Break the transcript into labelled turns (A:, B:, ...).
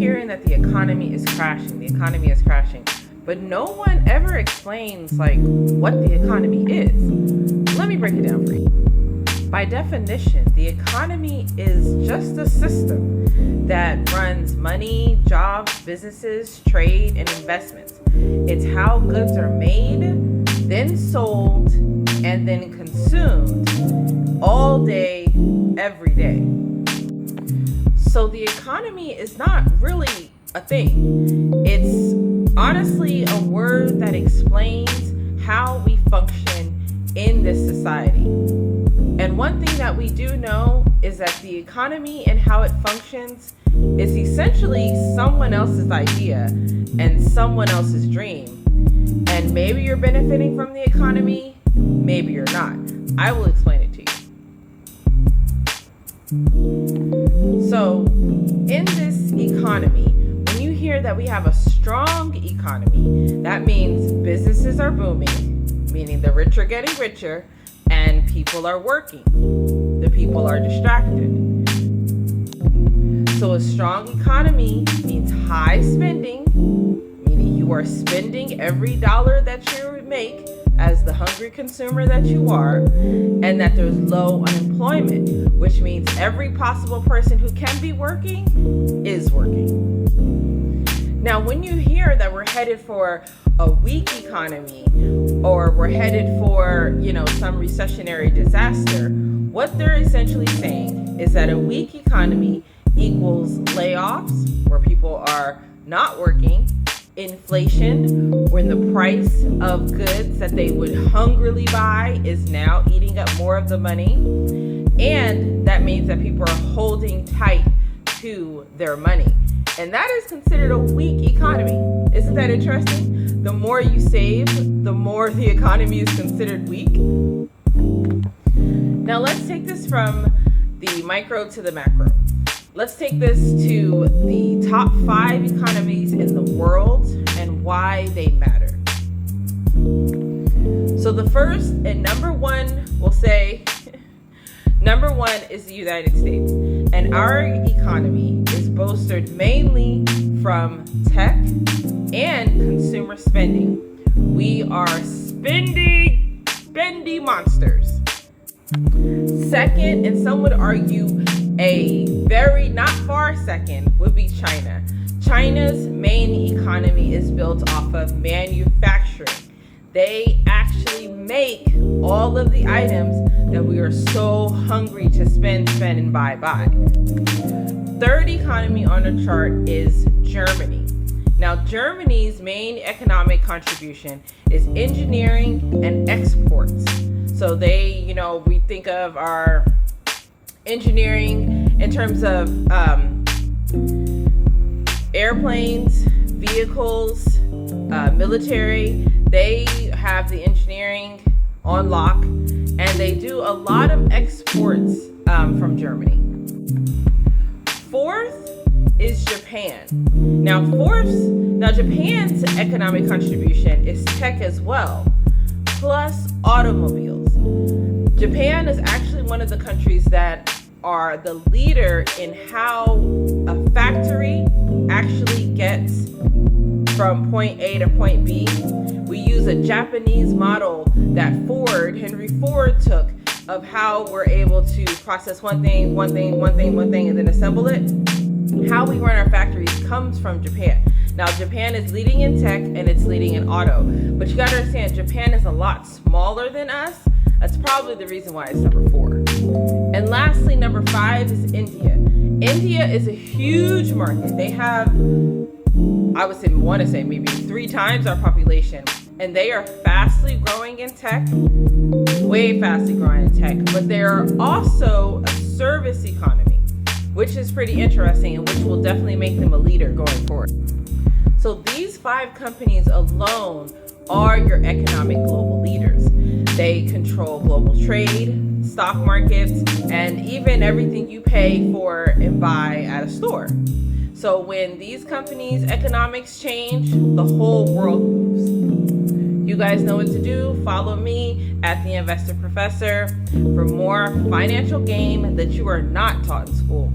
A: hearing that the economy is crashing, but no one ever explains like what the economy is. Let me break it down for you. By definition, the economy is just a system that runs money, jobs, businesses, trade, and investments. It's how goods are made, then sold, and then consumed all day, every day. So the economy is not really a thing. It's honestly a word that explains how we function in this society. And one thing that we do know is that the economy and how it functions is essentially someone else's idea and someone else's dream. And maybe you're benefiting from the economy, maybe you're not. I will explain it to you. So, in this economy, when you hear that we have a strong economy, that means businesses are booming, meaning the rich are getting richer, and people are working. The people are distracted. So a strong economy means high spending, meaning you are spending every dollar that you make as the hungry consumer that you are, and that there's low unemployment, which means every possible person who can be working is working. Now, when you hear that we're headed for a weak economy, or we're headed for, some recessionary disaster, what they're essentially saying is that a weak economy equals layoffs, where people are not working, inflation, when the price of goods that they would hungrily buy is now eating up more of the money, and that means that people are holding tight to their money. And that is considered a weak economy. Isn't that interesting? The more you save, the more the economy is considered weak. Now let's take this from the micro to the macro. Let's take this to the top 5 economies in the world and why they matter. So the first and number one, we'll say, number one is the United States. And our economy is bolstered mainly from tech and consumer spending. We are spendy monsters. Second, and some would argue a very not far second, would be China. China's main economy is built off of manufacturing. They actually make all of the items that we are so hungry to spend, and buy. Third economy on the chart is Germany. Now, Germany's main economic contribution is engineering and exports. So they, we think of our engineering in terms of airplanes, vehicles, military. They have the engineering on lock, and they do a lot of exports from Germany. Fourth is Japan. Now Japan's economic contribution is tech as well, plus automobiles. Japan is actually one of the countries that are the leader in how a factory actually gets from point A to point B. We use a Japanese model that Henry Ford took of how we're able to process one thing, and then assemble it. How we run our factories comes from Japan. Now, Japan is leading in tech and it's leading in auto. But you gotta understand, Japan is a lot smaller than us. That's probably the reason why it's number 4. And lastly, number 5 is India. India is a huge market. They have, I want to say maybe 3 times our population. And they are fastly growing in tech, way fastly growing in tech. But they are also a service economy, which is pretty interesting and which will definitely make them a leader going forward. So these 5 companies alone are your economic global leaders. They control global trade, stock markets, and even everything you pay for and buy at a store. So when these companies' economics change, the whole world moves. You guys know what to do. Follow me at The Investor Professor for more financial game that you are not taught in school.